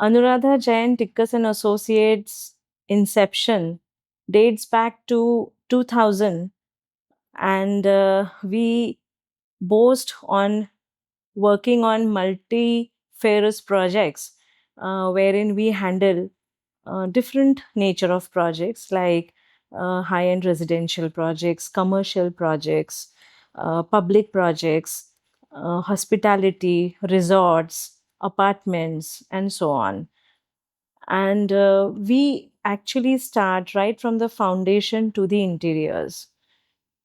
Anuradha Jain Tikkas and Associates inception dates back to 2000, and we boast on working on multi-ferrous projects, wherein we handle different nature of projects like high-end residential projects, commercial projects, public projects, hospitality, resorts, apartments, and so on. And we actually start right from the foundation to the interiors.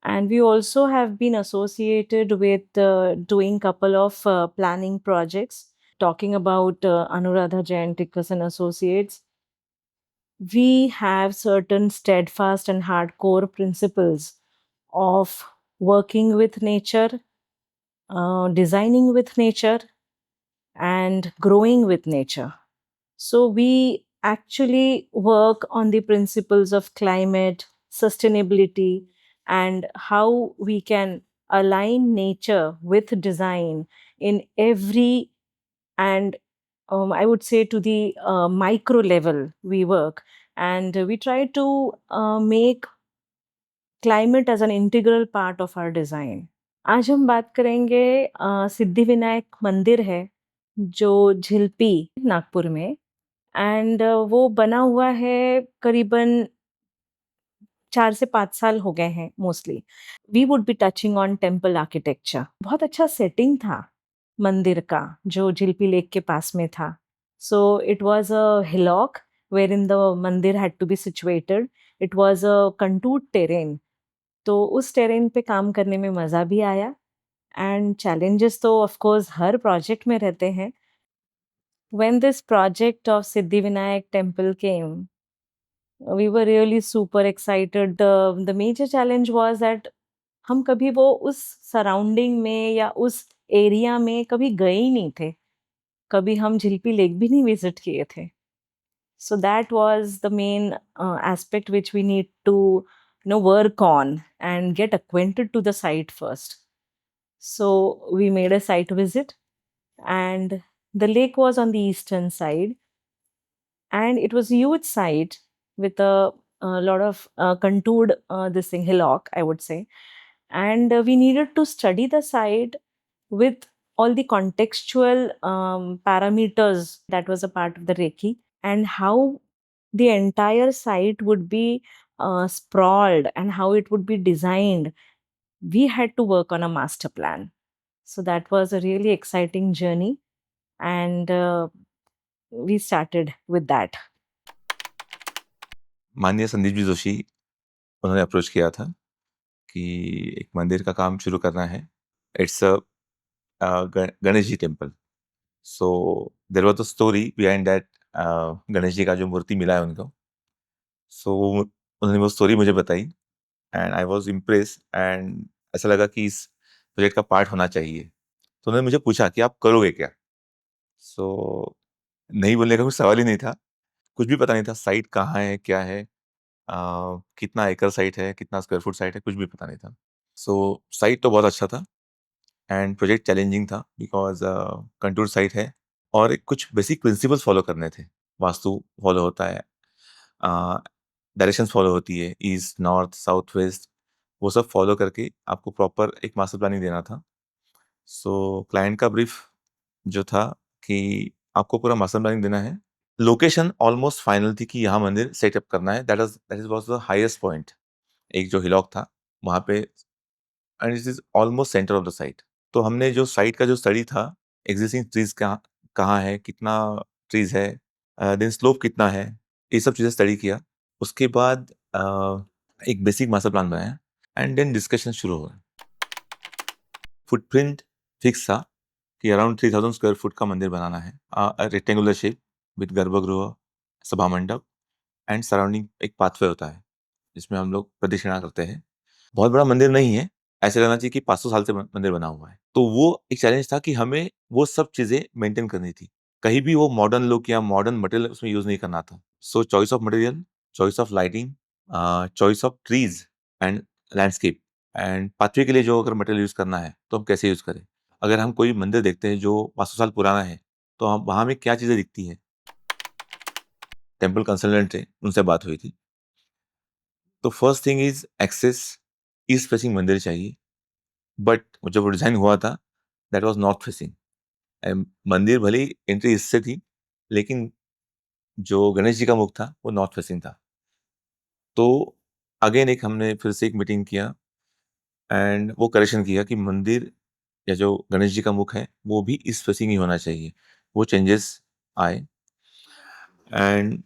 And we also have been associated with doing couple of planning projects. Talking about Anuradha Jain Tikkas and Associates, we have certain steadfast and hardcore principles of working with nature, designing with nature, and growing with nature. So we actually work on the principles of climate, sustainability, and how we can align nature with design in every, and I would say to the micro level we work. And we try to make climate as an integral part of our design. आज हम बात करेंगे सिद्धिविनायक मंदिर है जो झिल्पी नागपुर में, and वो बना हुआ है करीबन 4 से 5 साल हो गए हैं mostly. We would be touching on temple architecture. बहुत अच्छा सेटिंग था मंदिर का जो झिल्पी लेक के पास में था. So it was a hillock where in the mandir had to be situated. It was a contoured terrain. तो उस टेरेन पे काम करने में मज़ा भी आया, एंड चैलेंजेस तो ऑफ कोर्स हर प्रोजेक्ट में रहते हैं. When this project of Siddhivinayak temple came, we were really super excited. The major challenge was that हम कभी वो उस सराउंडिंग में या उस एरिया में कभी गए ही नहीं थे. कभी हम झिल्पी लेक भी नहीं विजिट किए थे. So that was the main aspect which we need to work on and get acquainted to the site first. So we made a site visit, and the lake was on the eastern side, and it was a huge site with a lot of contoured this thing hillock, I would say. And we needed to study the site with all the contextual parameters that was a part of the Reiki, and how the entire site would be sprawled and how it would be designed. We had to work on a master plan. So that was a really exciting journey, and we started with that. माननीय संदीप जी जोशी उन्होंने approach किया था कि एक मंदिर का काम शुरू करना है. It's a Ganesh ji temple. So there was a story behind that. Ganesh ji का जो मूर्ति मिला है उनको, सो उन्होंने वो स्टोरी मुझे बताई, and I was impress, and ऐसा लगा कि इस प्रोजेक्ट का पार्ट होना चाहिए. तो उन्होंने मुझे पूछा कि आप करोगे क्या. सो नहीं बोलने का कुछ सवाल ही नहीं था. कुछ भी पता नहीं था, साइट कहाँ है, क्या है, कितना एकड़ साइट है, कितना स्क्वायर फुट साइट है, कुछ भी पता नहीं था. सो साइट तो बहुत अच्छा था, एंड प्रोजेक्ट चैलेंजिंग था बिकॉज कंटूर साइट है, और एक कुछ बेसिक प्रिंसिपल्स फॉलो करने थे. वास्तु फॉलो होता है, डायरेक्शंस फॉलो होती है, ईस्ट नॉर्थ साउथ वेस्ट, वो सब फॉलो करके आपको प्रॉपर एक मास्टर प्लानिंग देना था. सो क्लाइंट का ब्रीफ जो था कि आपको पूरा मास्टर प्लानिंग देना है. लोकेशन ऑलमोस्ट फाइनल थी कि यहाँ मंदिर सेटअप करना है. That is was the highest point. एक जो हिलॉक था वहाँ पे, and it is almost centre of the site. तो हमने जो साइट का जो स्टडी था, एग्जिस्टिंग ट्रीज कहाँ कहाँ है, कितना ट्रीज है, देन स्लोप कितना है, ये सब चीज़ें स्टडी किया. उसके बाद एक बेसिक मास्टर प्लान बनाया, एंड देन डिस्कशन शुरू हुआ. फुटप्रिंट फिक्स था कि अराउंड 3000 स्क्वायर फुट का मंदिर बनाना है, रेक्टेंगुलर शेप विद गर्भगृह, सभा मंडप, एंड सराउंडिंग एक पाथवे होता है जिसमें हम लोग प्रदक्षिणा करते हैं. बहुत बड़ा मंदिर नहीं है, ऐसे लगना चाहिए कि 500 साल से मंदिर बना हुआ है. तो वो एक चैलेंज था कि हमें वो सब चीजें मेंटेन करनी थी. कहीं भी वो मॉडर्न लुक या मॉडर्न मटेरियल उसमें यूज नहीं करना था. सो choice of material, choice of lighting, choice of trees and landscape, and pathway के लिए जो अगर मटेरियल यूज करना है तो हम कैसे यूज करें. अगर हम कोई मंदिर देखते हैं जो 500 साल पुराना है, तो हम वहाँ में क्या चीजें दिखती हैं. टेम्पल कंसल्टेंट थे, उनसे बात हुई थी। तो first thing is access east facing मंदिर चाहिए, बट जब डिजाइन हुआ था दैट वाज नॉर्थ फेसिंग। मंदिर भले ही एंट्री इससे थी, लेकिन जो गणेश जी का मुख था वो नॉर्थ फेसिंग था। तो अगेन एक हमने फिर से एक मीटिंग किया एंड वो करेक्शन किया कि मंदिर या जो गणेश जी का मुख है वो भी ईस्ट फेसिंग ही होना चाहिए। वो चेंजेस आए एंड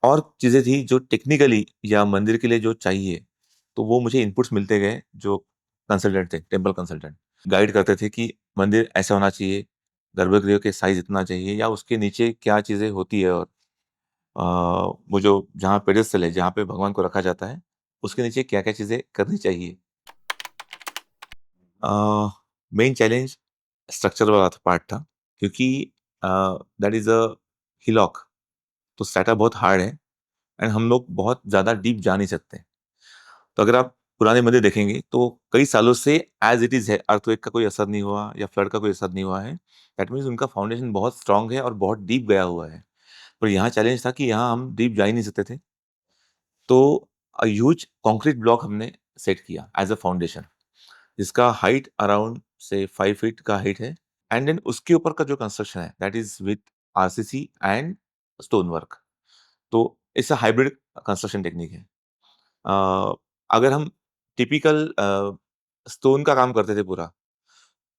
और चीज़ें थी जो टेक्निकली या मंदिर के लिए जो चाहिए, तो वो मुझे इनपुट्स मिलते गए जो कंसल्टेंट थे, टेम्पल कंसल्टेंट। गाइड करते थे कि मंदिर ऐसा होना चाहिए, गर्भगृह के साइज़ इतना चाहिए या उसके नीचे क्या चीज़ें होती है और वो जो जहाँ पेडेस्टल है, जहाँ पे भगवान को रखा जाता है, उसके नीचे क्या-क्या चीज़ें करनी चाहिए। मेन चैलेंज स्ट्रक्चर वाला पार्ट था, क्योंकि दैट इज़ अ हिलॉक, तो स्ट्रैटा बहुत हार्ड है एंड हम लोग बहुत ज़्यादा डीप जा नहीं सकते। तो अगर आप पुराने मंदिर देखेंगे तो कई सालों से एज इट इज़ है, अर्थक्वेक का कोई असर नहीं हुआ या फ्लड का कोई असर नहीं हुआ है। दैट मीन्स उनका फाउंडेशन बहुत स्ट्रांग है और बहुत डीप गया हुआ है। पर यहाँ चैलेंज था कि यहाँ हम डीप जा ही नहीं सकते थे। तो ह्यूज कंक्रीट ब्लॉक हमने सेट किया एज अ फाउंडेशन, जिसका हाइट अराउंड से 5 फीट का हाइट है एंड देन उसके ऊपर का जो कंस्ट्रक्शन है that is with RCC and stone work. तो it's a hybrid construction technique है। अगर हम टिपिकल स्टोन का काम करते थे पूरा,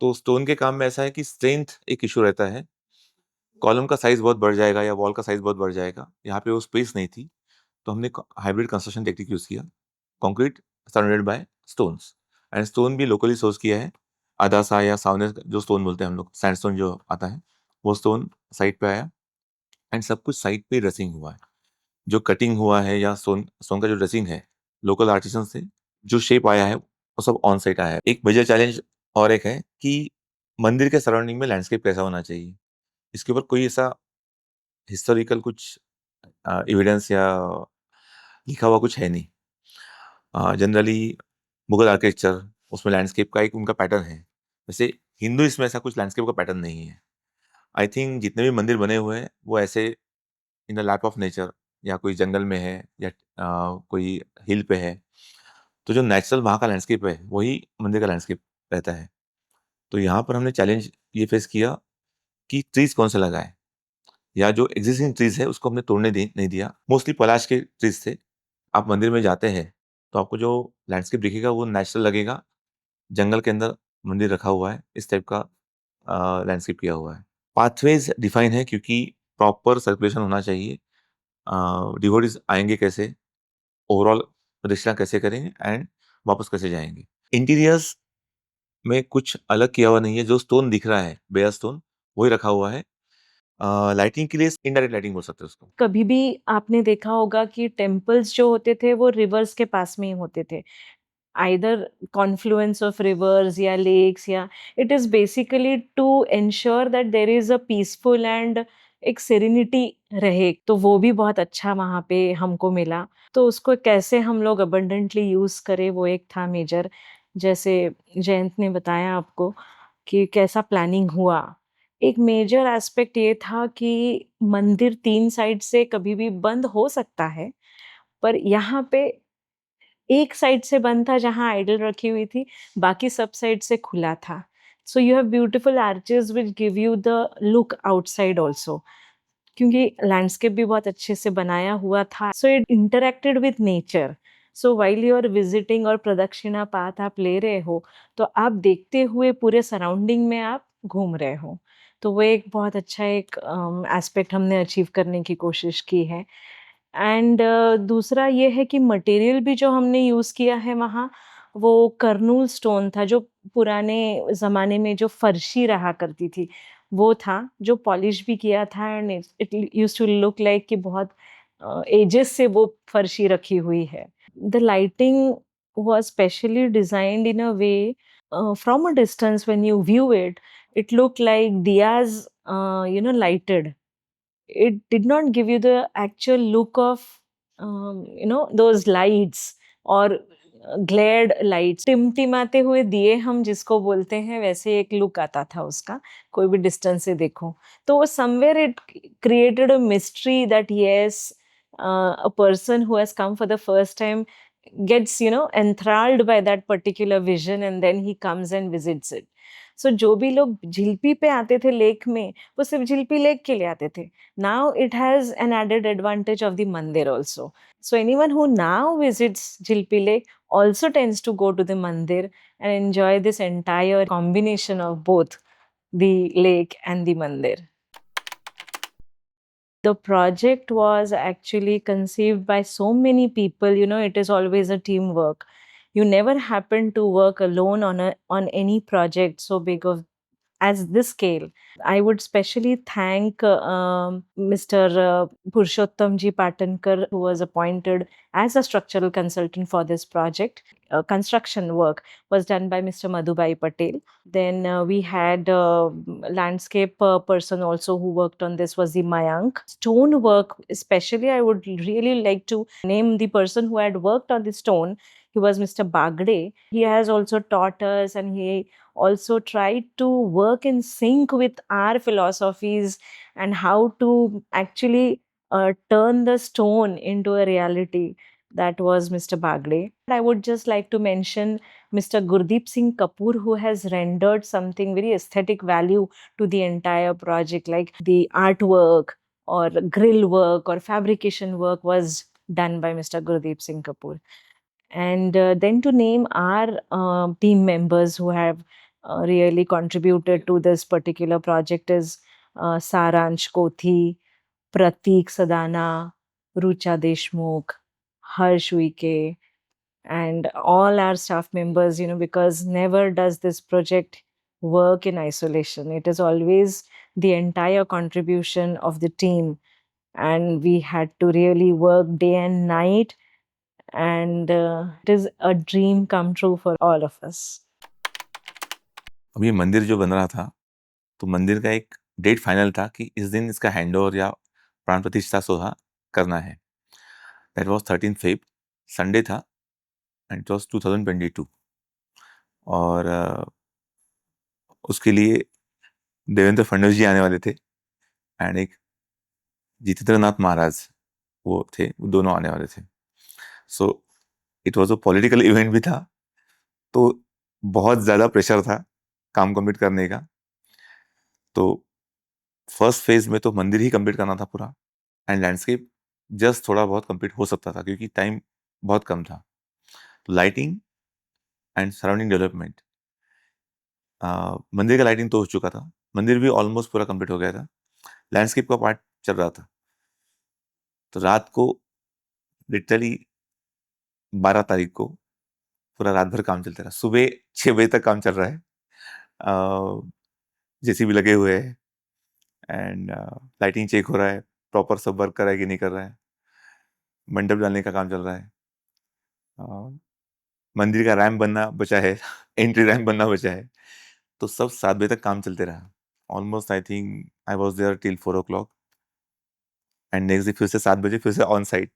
तो स्टोन के काम में ऐसा है कि स्ट्रेंथ एक इशू रहता है। कॉलम का साइज बहुत बढ़ जाएगा या वॉल का साइज बहुत बढ़ जाएगा। यहाँ पे वो स्पेस नहीं थी, तो हमने हाइब्रिड कंस्ट्रक्शन टेक्निक यूज़ किया। Concrete surrounded by stones and stone भी लोकली सोर्स किया है। अदासा या सावनेर जो स्टोन बोलते हैं हम लोग, सैंडस्टोन जो आता है, वो स्टोन साइट पे आया एंड सब कुछ साइट पे ड्रेसिंग हुआ है। जो कटिंग हुआ है या स्टोन स्टोन का जो ड्रेसिंग है, लोकल आर्टिसन से जो शेप आया है वो सब ऑन साइट आया है। एक मेजर चैलेंज और एक है कि मंदिर के सराउंडिंग में लैंडस्केप कैसा होना चाहिए। इसके ऊपर कोई ऐसा हिस्टोरिकल कुछ एविडेंस या लिखा हुआ कुछ है नहीं। जनरली मुगल आर्किटेक्चर, उसमें लैंडस्केप का एक उनका पैटर्न है। वैसे हिंदुइज़्म में ऐसा कुछ लैंडस्केप का पैटर्न नहीं है। आई थिंक जितने भी मंदिर बने हुए हैं वो ऐसे in the lap of nature, या कोई जंगल में है या कोई हिल पे है। तो जो नेचुरल वहाँ का लैंडस्केप है वही मंदिर का लैंडस्केप रहता है। तो यहाँ पर हमने चैलेंज ये फेस किया कि ट्रीज़ कौन से लगाएँ, या जो एक्जिस्टिंग ट्रीज़ है उसको हमने तोड़ने नहीं दिया। मोस्टली पलाश के ट्रीज़ थे। आप मंदिर में जाते हैं तो आपको जो लैंडस्केप दिखेगा वो नेचुरल लगेगा। जंगल के अंदर मंदिर रखा हुआ है, इस टाइप का लैंडस्केप किया हुआ है। पाथवेज़ डिफाइन है क्योंकि प्रॉपर सर्कुलेशन होना चाहिए। डिवोटीज़ आएँगे कैसे, ओवरऑल प्रदक्षिणा कैसे करेंगे एंड वापस कैसे जाएँगे। इंटीरियर्स में कुछ अलग किया हुआ नहीं है, जो स्टोन दिख रहा है, बेयर स्टोन, वही रखा हुआ है। लाइटिंग के लिए इनडायरेक्ट लाइटिंग बोल सकते हैं उसको। कभी भी आपने देखा होगा कि टेम्पल्स जो होते थे वो रिवर्स के पास में ही होते थे। आइदर कॉन्फ्लुएंस ऑफ रिवर्स या लेक्स, या it is basically to ensure that there is a peaceful and एक सेरेनिटी रहे। तो वो भी बहुत अच्छा वहाँ पे हमको मिला। तो उसको कैसे हम लोग अबंडेंटली यूज़ करें वो एक था मेजर। जैसे जयंत ने बताया आपको कि कैसा प्लानिंग हुआ। एक मेजर एस्पेक्ट ये था कि मंदिर 3 साइड से कभी भी बंद हो सकता है, पर यहाँ पे एक साइड से बंद था जहाँ आइडल रखी हुई थी, बाकी सब साइड से खुला था। So you have beautiful arches which give you the look outside also, क्योंकि लैंडस्केप भी बहुत अच्छे से बनाया हुआ था। So it interacted with nature. So while you are visiting और प्रदक्षिणा पाथ आप ले रहे हो, तो आप देखते हुए पूरे सराउंडिंग में आप घूम रहे हो। तो वो एक बहुत अच्छा एक एस्पेक्ट हमने अचीव करने की कोशिश की है। एंड दूसरा ये है कि मटेरियल भी जो हमने यूज़ किया है वहाँ, वो कर्नूल स्टोन था, जो पुराने ज़माने में जो फर्शी रहा करती थी, वो था, जो पॉलिश भी किया था and it used to look like कि बहुत एजेस से वो फर्शी रखी हुई है। The lighting was specially designed in a way, from a distance when you view it, it looked like diyas, lighted. It did not give you the actual look of those lights or glared light, टिमटिमाते हुए दिए हम जिसको बोलते हैं, वैसे एक look आता था उसका, कोई भी डिस्टेंस से देखो। तो somewhere it created a mystery that yes, a person who has come for the first time gets, enthralled by that particular vision and then he comes and visits it. So जो भी लोग झिल्पी पे आते थे lake में, वो सिर्फ झिल्पी lake के लिए आते थे. Now it has an added advantage of the mandir also. So anyone who now visits Jilpi Lake also tends to go to the mandir and enjoy this entire combination of both the lake and the mandir. The project was actually conceived by so many people. It is always a teamwork. You never happen to work alone on any project so big of as this scale. I would specially thank Mr. Purushottamji Patankar, who was appointed as a structural consultant for this project. Construction work was done by Mr. Madhubai Patel. Then we had landscape person also who worked on this was the Mayank. Stone work, especially, I would really like to name the person who had worked on the stone. He was Mr. Bagde. He has also taught us, and he also tried to work in sync with our philosophies and how to actually turn the stone into a reality. That was Mr. Bagde. I would just like to mention Mr. Gurdeep Singh Kapoor, who has rendered something very aesthetic value to the entire project, like the artwork or grill work or fabrication work was done by Mr. Gurdeep Singh Kapoor. And then to name our team members who have really contributed to this particular project is Saransh Kothi, Pratik Sadana, Rucha Deshmukh, Harsh Uike, and all our staff members, because never does this project work in isolation. It is always the entire contribution of the team. And we had to really work day and night, and it is a dream come true for all of us. अब ये मंदिर जो बन रहा था, तो मंदिर का एक डेट फाइनल था कि इस दिन इसका हैंडओवर या प्राण प्रतिष्ठा सोहा करना है. दैट वाज 13 फेब, संडे था, एंड इट वाज 2022. और उसके लिए देवेंद्र फडणवीस जी आने वाले थे, एंड एक जितेंद्र नाथ महाराज वो थे, वो दोनों आने वाले थे. So it was a political event भी था, तो बहुत ज़्यादा प्रेशर था काम कंप्लीट करने का. तो फर्स्ट फेज में तो मंदिर ही कंप्लीट करना था पूरा, एंड लैंडस्केप जस्ट थोड़ा बहुत कंप्लीट हो सकता था क्योंकि टाइम बहुत कम था. लाइटिंग एंड सराउंडिंग डेवलपमेंट, मंदिर का लाइटिंग तो हो चुका था, मंदिर भी ऑलमोस्ट पूरा कंप्लीट हो गया था, लैंडस्केप का पार्ट चल रहा था. तो रात को लिटरली 12 तारीख को पूरा रात भर काम चलता रहा. सुबह 6 बजे तक काम चल रहा है, जेसीबी लगे हुए हैं, एंड लाइटिंग चेक हो रहा है, प्रॉपर सब वर्क कर रहा है कि नहीं कर रहा है, मंडप डालने का काम चल रहा है, मंदिर का रैम्प बनना बचा है, एंट्री रैम्प बनना बचा है. तो सब 7 बजे तक काम चलते रहा. Almost I think I was there till 4 o'clock, and next day फिर से 7 बजे फिर से ऑन साइट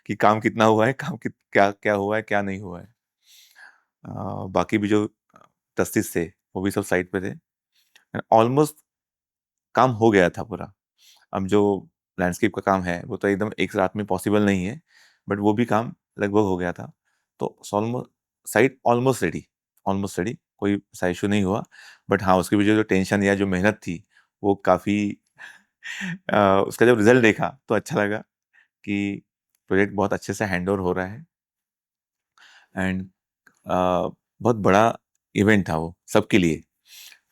कि काम कितना हुआ है, काम क्या क्या हुआ है, क्या नहीं हुआ है. बाकी भी जो ट्रस्टीज थे वो भी सब साइट पे थे. ऑलमोस्ट काम हो गया था पूरा. अब जो लैंडस्केप का काम है वो तो एकदम एक रात में पॉसिबल नहीं है, बट वो भी काम लगभग हो गया था. तो साइट ऑलमोस्ट रेडी, कोई ऐसा इशू नहीं हुआ. बट हाँ, उसके पीछे जो टेंशन या जो मेहनत थी वो काफ़ी उसका जब रिजल्ट देखा तो अच्छा लगा कि प्रोजेक्ट बहुत अच्छे से हैंड ओवर हो रहा है. एंड बहुत बड़ा इवेंट था वो सबके लिए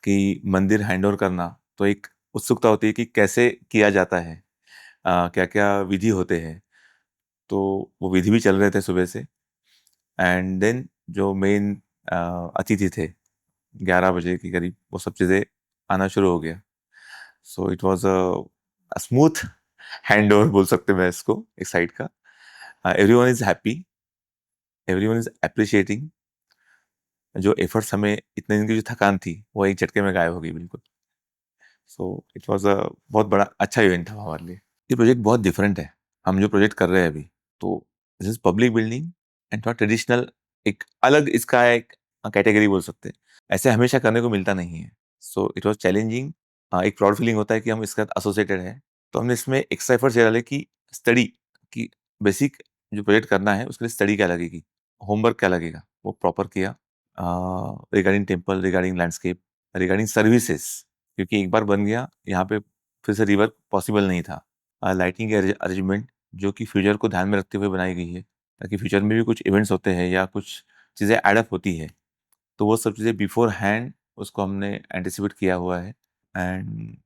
कि मंदिर हैंड ओवर करना. तो एक उत्सुकता होती है कि कैसे किया जाता है, क्या क्या विधि होते हैं. तो वो विधि भी चल रहे थे सुबह से. एंड देन जो मेन अतिथि थे 11 बजे के करीब, वो सब चीज़ें आना शुरू हो गया. So it was a smooth hand over बोल सकते हैं मैं इसको एक साइड का. Everyone is happy, everyone is appreciating. जो एफर्ट्स हमें इतने दिन की जो थकान थी वो एक झटके में गायब हो गई बिल्कुल. सो इट वाज अ बहुत बड़ा अच्छा इवेंट था हमारे लिए. ये प्रोजेक्ट बहुत डिफरेंट है हम जो प्रोजेक्ट कर रहे हैं अभी. तो this is public building and थोड़ा ट्रेडिशनल एक अलग इसका एक कैटेगरी बोल सकते हैं। ऐसे हमेशा करने को मिलता नहीं है। So it was challenging. एक प्राउड फीलिंग होता है कि हम इसके साथ एसोसिएटेड हैं। तो हमने इसमें एक्स्ट्रा एफर्ट्स ये डाले कि स्टडी की बेसिक जो प्रोजेक्ट करना है उसके लिए स्टडी क्या लगेगी, होमवर्क क्या लगेगा, वो प्रॉपर किया। Regarding temple, regarding landscape, regarding services, क्योंकि एक बार बन गया, यहाँ पे फिर से रिवर्क पॉसिबल नहीं था। लाइटिंग के अरेंजमेंट जो कि फ्यूचर को ध्यान में रखते हुए बनाई गई है, ताकि फ्यूचर में भी कुछ इवेंट्स होते हैं या कुछ चीज़ें ऐड अप होती है, तो वो सब चीज़ें बिफोर हैंड उसको हमने एंटिसिपेट किया हुआ है। एंड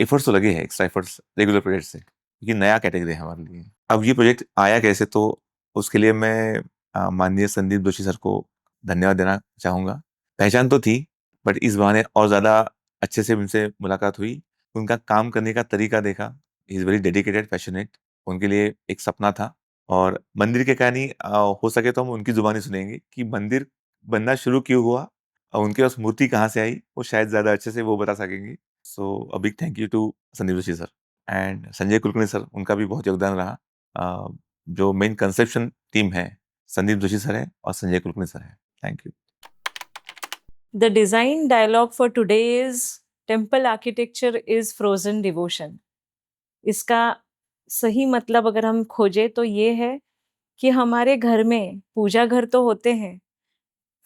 एफर्ट्स तो लगे हैं, एक्स्ट्रा एफर्ट्स रेगुलर प्रोजेक्ट से, क्योंकि नया कैटेगरी है हमारे लिए। अब ये प्रोजेक्ट आया कैसे, तो उसके लिए मैं माननीय संदीप जोशी सर को धन्यवाद देना चाहूँगा। पहचान तो थी, बट इस बहाने और ज़्यादा अच्छे से उनसे मुलाकात हुई, उनका काम करने का तरीका देखा। He is very dedicated, passionate. उनके लिए एक सपना था। और मंदिर की कहानी हो सके तो हम उनकी ज़ुबानी सुनेंगे कि मंदिर बनना शुरू क्यों हुआ और उनके पास मूर्ति कहाँ से आई, वो शायद ज़्यादा अच्छे से वो बता सकेंगे। So a big thank you to Sandeep Joshi sir and Sanjay Kulkarni sir, उनका भी बहुत योगदान रहा। अ, जो मेन कंसेप्शन टीम है, संदीप जोशी सर है और संजय कुलकर्णी सर है। Thank you. The design dialogue for today's temple architecture is frozen devotion. इसका सही मतलब अगर हम खोजें तो ये है कि हमारे घर में पूजा घर तो होते हैं,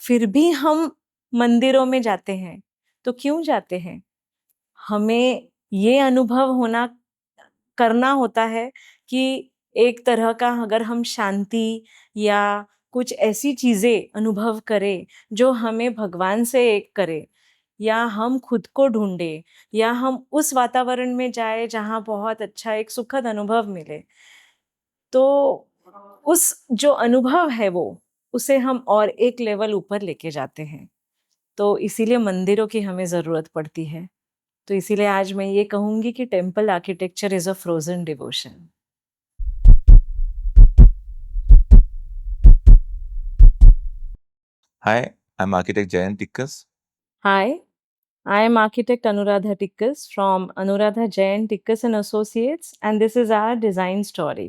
फिर भी हम मंदिरों में जाते हैं। तो क्यों जाते हैं? हमें ये अनुभव करना होता है कि एक तरह का अगर हम शांति या कुछ ऐसी चीजें अनुभव करें जो हमें भगवान से एक करे, या हम खुद को ढूंढे, या हम उस वातावरण में जाए जहाँ बहुत अच्छा एक सुखद अनुभव मिले, तो उस जो अनुभव है वो उसे हम और एक लेवल ऊपर लेके जाते हैं। तो इसीलिए मंदिरों की हमें जरूरत पड़ती है। तो इसीलिए आज मैं ये कहूंगी कि temple architecture is a frozen devotion. Hi, I am architect Jayant Tikkas. Hi, I am architect Anuradha Tikkas from Anuradha Jain Tikkas and Associates, and this is our design story.